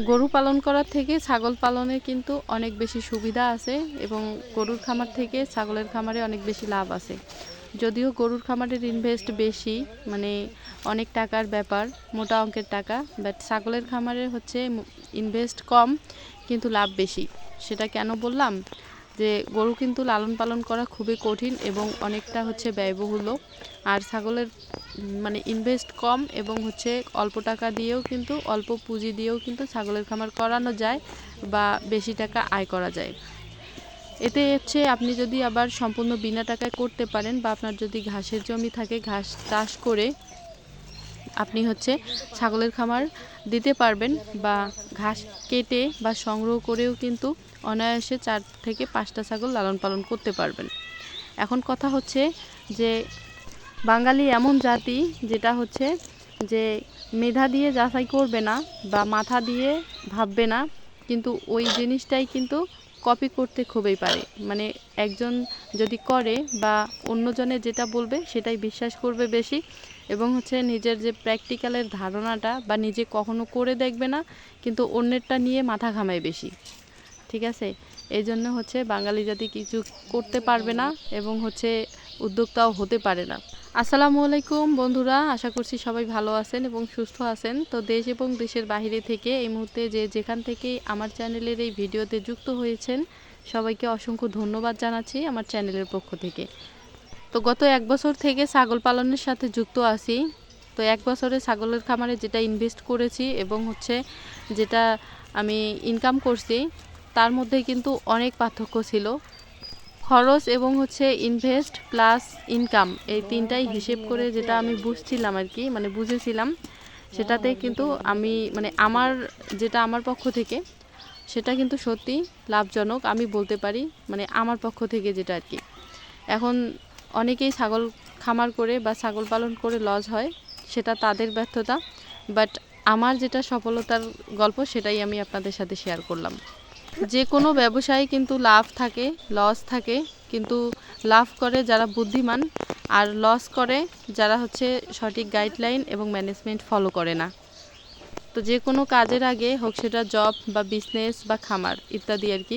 গরু পালন করার থেকে ছাগল পালনে কিন্তু অনেক বেশি সুবিধা আছে এবং গরুর খামার থেকে ছাগলের খামারে অনেক বেশি লাভ আছে। যদিও গরুর খামারের ইনভেস্ট বেশি, মানে অনেক টাকার ব্যাপার, মোটা অঙ্কের টাকা, বাট ছাগলের খামারের হচ্ছে ইনভেস্ট কম কিন্তু লাভ বেশি। সেটা কেন বললাম, যে গরু কিন্তু লালন পালন করা খুবই কঠিন এবং অনেকটা হচ্ছে ব্যয়বহুল। আর ছাগলের মানে ইনভেস্ট কম এবং হচ্ছে অল্প টাকা দিয়েও কিন্তু, অল্প পুঁজি দিয়েও কিন্তু ছাগলের খামার করানো যায় বা বেশি টাকা আয় করা যায়। এতে হচ্ছে আপনি যদি আবার সম্পূর্ণ বিনা টাকায় করতে পারেন বা আপনার যদি ঘাসের জমি থাকে, ঘাস চাষ করে আপনি হচ্ছে ছাগলের খামার দিতে পারবেন বা ঘাস কেটে বা সংগ্রহ করেও কিন্তু অনায়াসে 4 থেকে 5টা ছাগল লালন পালন করতে পারবেন। এখন কথা হচ্ছে যে বাঙালি এমন জাতি যেটা হচ্ছে যে মেধা দিয়ে যাচাই করবে না বা মাথা দিয়ে ভাববে না, কিন্তু ওই জিনিসটাই কিন্তু কপি করতে খুবই পারে। মানে একজন যদি করে বা অন্যজনে যেটা বলবে সেটাই বিশ্বাস করবে বেশি এবং হচ্ছে নিজের যে প্র্যাকটিক্যালের ধারণাটা বা নিজে কখনো করে দেখবে না, কিন্তু অন্যেরটা নিয়ে মাথা ঘামায় বেশি। ঠিক আছে, এই জন্য হচ্ছে বাঙালি জাতি কিছু করতে পারবে না এবং হচ্ছে উদ্যোক্তাও হতে পারে না। আসসালামু আলাইকুম বন্ধুরা, আশা করছি সবাই ভালো আছেন এবং সুস্থ আছেন। তো দেশ এবং দেশের বাইরে থেকে এই মুহূর্তে যেখান থেকে আমার চ্যানেলের এই ভিডিওতে যুক্ত হয়েছেন সবাইকে অসংখ্য ধন্যবাদ জানাচ্ছি আমার চ্যানেলের পক্ষ থেকে। তো গত 1 বছর থেকে ছাগল পালনের সাথে যুক্ত আছি। তো 1 বছরে ছাগলের খামারে যেটা ইনভেস্ট করেছি এবং হচ্ছে যেটা আমি ইনকাম করছি, তার মধ্যে কিন্তু অনেক পার্থক্য ছিল। খরচ এবং হচ্ছে ইনভেস্ট প্লাস ইনকাম, এই তিনটাই হিসেব করে যেটা আমি বুঝছিলাম আর কি, মানে বুঝেছিলাম, সেটাতে কিন্তু আমি মানে যেটা আমার পক্ষ থেকে সেটা কিন্তু সত্যি লাভজনক আমি বলতে পারি, মানে আমার পক্ষ থেকে যেটা আর কি। এখন অনেকেই ছাগল খামার করে বা ছাগল পালন করে লস হয়, সেটা তাদের ব্যর্থতা, বাট আমার যেটা সফলতার গল্প সেটাই আমি আপনাদের সাথে শেয়ার করলাম। যে কোনো ব্যবসায় কিন্তু লাভ থাকে, লস থাকে, কিন্তু লাভ করে যারা বুদ্ধিমান আর লস করে যারা হচ্ছে সঠিক গাইডলাইন এবং ম্যানেজমেন্ট ফলো করে না। তো যে কোনো কাজের আগে হোক সেটা জব বা বিজনেস বা খামার ইত্যাদি আর কি,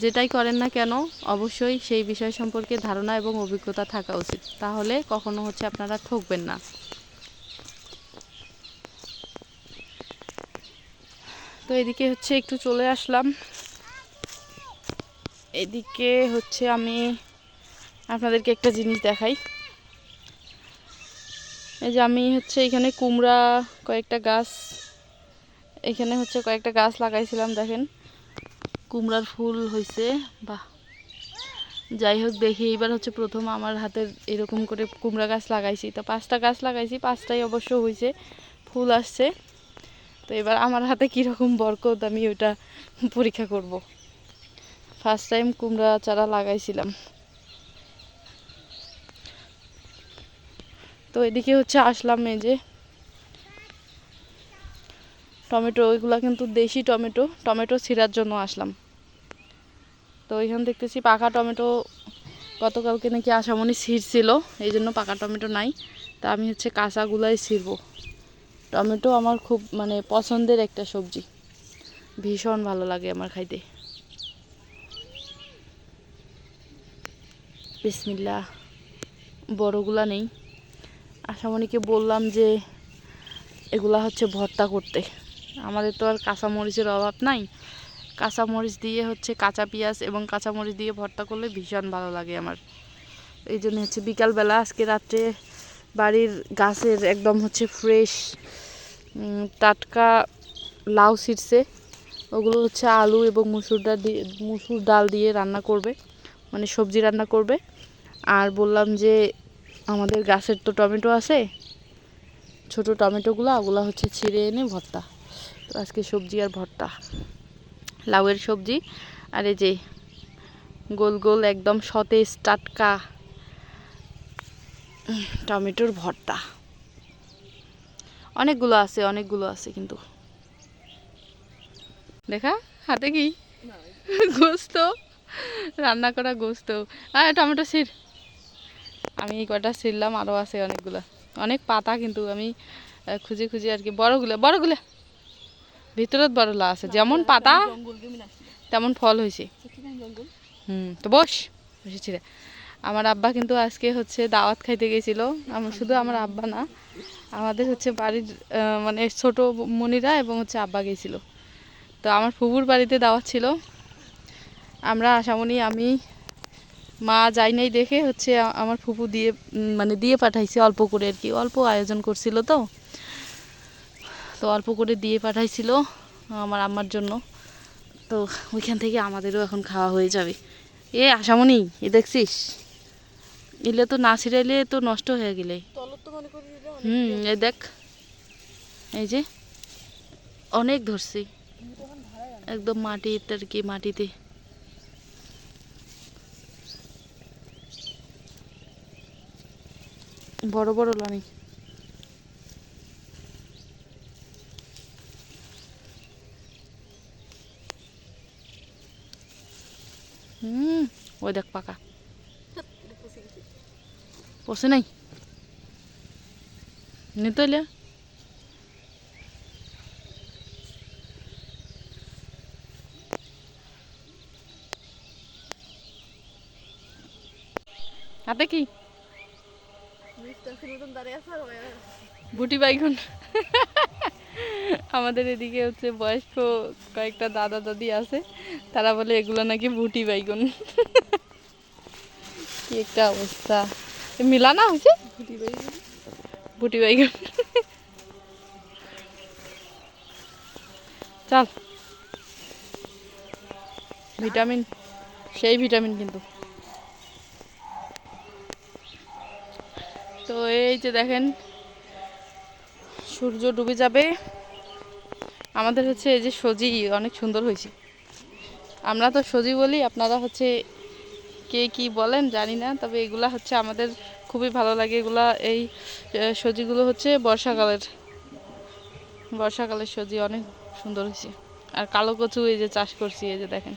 যেটাই করেন না কেন অবশ্যই সেই বিষয় সম্পর্কে ধারণা এবং অভিজ্ঞতা থাকা উচিত, তাহলে কখনো হচ্ছে আপনারা ঠকবেন না। তো এদিকে হচ্ছে একটু চলে আসলাম, এদিকে হচ্ছে আমি আপনাদেরকে একটা জিনিস দেখাই। এই যে আমি হচ্ছে এখানে কুমড়া কয়েকটা গাছ, এখানে হচ্ছে কয়েকটা গাছ লাগাইছিলাম, দেখেন কুমড়ার ফুল হয়েছে। বাহ, যাই হোক, দেখি এবার হচ্ছে প্রথম আমার হাতের এরকম করে কুমড়া গাছ লাগাইছি। তো 5টা গাছ লাগাইছি, 5টাই অবশ্য হয়েছে, ফুল আসছে। তো এবার আমার হাতে কীরকম বরকত আমি ওটা পরীক্ষা করব। ফার্স্ট টাইম কুমড়া চারা লাগাইছিলাম। তো এদিকে হচ্ছে আসলাম, এই যে টমেটো, ওইগুলা কিন্তু দেশি টমেটো, টমেটো ছিঁড়ার জন্য আসলাম। তো এখানে দেখতেছি পাকা টমেটো গতকালকে নাকি আশামণি ছিঁড়ছিল, এই জন্য পাকা টমেটো নাই। তা আমি হচ্ছে কাঁচাগুলাই ছিঁড়বো। টমেটো আমার খুব মানে পছন্দের একটা সবজি, ভীষণ ভালো লাগে আমার খাইতে। বিসমিল্লাহ, বড়গুলা নেই। আশামণিকে বললাম যে এগুলা হচ্ছে ভর্তা করতে, আমাদের তো আর কাঁচামরিচের অভাব নাই। কাঁচামরিচ দিয়ে হচ্ছে কাঁচা পেঁয়াজ এবং কাঁচামরিচ দিয়ে ভর্তা করলে ভীষণ ভালো লাগে আমার। এই জন্য হচ্ছে বিকালবেলা আজকে রাত্রে বাড়ির গাছের একদম হচ্ছে ফ্রেশ টাটকা লাউ ছিঁড়ছে, ওগুলো হচ্ছে আলু এবং মুসুর ডাল দিয়ে রান্না করবে, মানে সবজি রান্না করবে। আর বললাম যে আমাদের গাছের তো টমেটো আছে, ছোট টমেটোগুলো ওগুলো হচ্ছে ছিঁড়ে এনে ভর্তা। তো আজকে সবজি আর ভর্তা, লাউয়ের সবজি, আর এই যে গোল গোল একদম সতেজ টাটকা টমেটোর ভর্তা। অনেকগুলো আছে কিন্তু দেখা হাতে কি গোস্ত, রান্না করা গোস্ত। টমেটো ছিঁড়, আমি এই কটা ছিঁড়লাম, আরও আছে অনেকগুলো, অনেক পাতা কিন্তু আমি খুঁজে খুঁজে আর কি, বড়গুলো ভিতরত বড় লা আছে, যেমন পাতা তেমন ফল হয়েছে। তো বস বসেছি রে। আমার আব্বা কিন্তু আজকে হচ্ছে দাওয়াত খাইতে গেছিল। আমার শুধু আমার আব্বা না, আমাদের হচ্ছে বাড়ির মানে ছোট মনিরা এবং হচ্ছে আব্বা গেছিল। তো আমার ফুফুর বাড়িতে দাওয়াত ছিল। আমরা আশামণি আমি মা যাই নাই দেখে হচ্ছে আমার ফুফু দিয়ে মানে দিয়ে পাঠাইছে অল্প করে আর কি, অল্প আয়োজন করছিল তো অল্প করে দিয়ে পাঠাইছিল আমার আম্মার জন্য। তো ওইখান থেকে আমাদেরও এখন খাওয়া হয়ে যাবে। এ আশামণি এ দেখছিস, এলে তো না ছিড়াইলে তো নষ্ট হয়ে গেলে। এই দেখ, এই যে অনেক ধরছি একদম মাটিতে আর কি, মাটিতে। বড় বড় লামি। ওই দেখ পাকা পড়ছে নাই নিতলে। হাতে কি বুটি বাইগুন। আমাদের এদিকে হচ্ছে বয়স্ক কয়েকটা দাদা দাদি আছে, তারা বলে এগুলো নাকি বুটি বাইগুন। কি একটা অবস্থা, মিলানা হয়েছে বুটি বাইগুন। চল, ভিটামিন, সেই ভিটামিন কিন্তু। তো এই যে দেখেন সূর্য ডুবে যাবে। আমাদের হচ্ছে এই যে সজি অনেক সুন্দর হয়েছে। আমরা তো সজি বলি, আপনারা হচ্ছে কে কি বলেন জানি না, তবে এগুলা হচ্ছে আমাদের খুবই ভালো লাগে। এগুলা এই সজিগুলো হচ্ছে বর্ষাকালের সজি, অনেক সুন্দর হয়েছে। আর কালো কচু এই যে চাষ করছি, এই যে দেখেন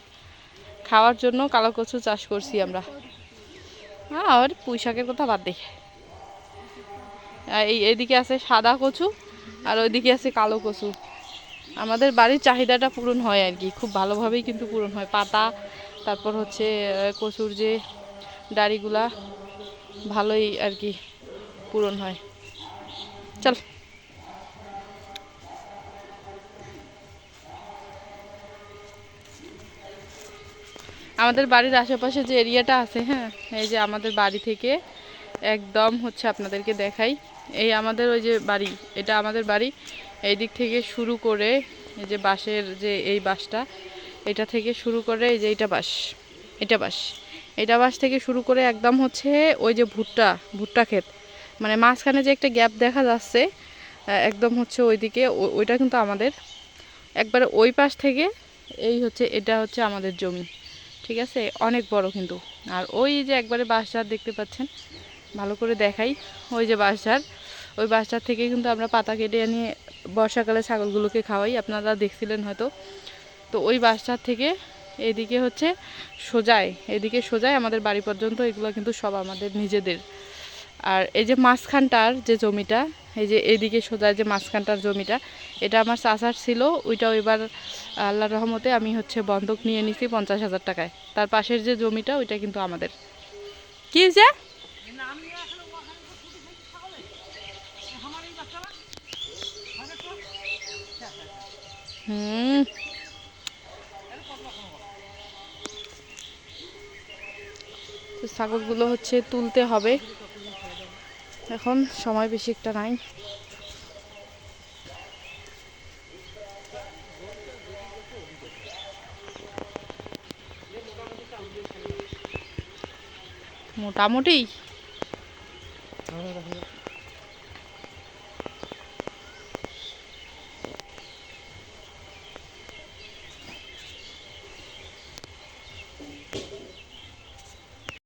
খাওয়ার জন্য কালো কচু চাষ করছি আমরা। আর পুঁই শাকের কথা বাদ দিই, এইদিকে আছে সাদা কচু আর ওইদিকে আছে কালো কচু। আমাদের বাড়ির চাহিদাটা পূরণ হয় আর কি, খুব ভালোভাবেই কিন্তু পূরণ হয়। পাতা, তারপর হচ্ছে কচুর যে ডাড়িগুলা, ভালোই আর কি পূরণ হয়। চল, আমাদের বাড়ির আশেপাশে যে এরিয়াটা আছে, হ্যাঁ এই যে আমাদের বাড়ি থেকে একদম হচ্ছে আপনাদেরকে দেখাই, এই আমাদের ওই যে বাড়ি, এটা আমাদের বাড়ি। এই দিক থেকে শুরু করে এই যে বাঁশের যে এই বাঁশটা, এটা থেকে শুরু করে এই যে এটা বাঁশ থেকে শুরু করে একদম হচ্ছে ওই যে ভুট্টা ক্ষেত, মানে মাঝখানে যে একটা গ্যাপ দেখা যাচ্ছে একদম হচ্ছে ওইদিকে, ওইটা কিন্তু আমাদের। একবারে ওই পাশ থেকে এই হচ্ছে এটা হচ্ছে আমাদের জমি, ঠিক আছে, অনেক বড় কিন্তু। আর ওই যে একবারে বাঁশঝাড় দেখতে পাচ্ছেন, ভালো করে দেখাই, ওই যে বাঁশঝাড়, ওই বাঁশঝাড় থেকে কিন্তু আমরা পাতা কেটে এনে বর্ষাকালে ছাগলগুলোকে খাওয়াই, আপনারা দেখছিলেন হয়তো। তো ওই বাঁশঝাড় থেকে এদিকে হচ্ছে সোজাই আমাদের বাড়ি পর্যন্ত, এগুলো কিন্তু সব আমাদের নিজেদের। আর এই যে মাঝখানটার যে জমিটা, এই যে এইদিকে সোজা যে মাঝখানটার জমিটা, এটা আমার চাচার ছিল, ওইটাও এবার আল্লাহর রহমতে আমি হচ্ছে বন্ধক নিয়ে নিছি 50,000 টাকায়। তার পাশের যে জমিটা ওইটা কিন্তু আমাদের। কি হয়েছে? তো ছাগলগুলো হচ্ছে তুলতে হবে, এখন সময় বেশি একটা নাই। মোটামুটি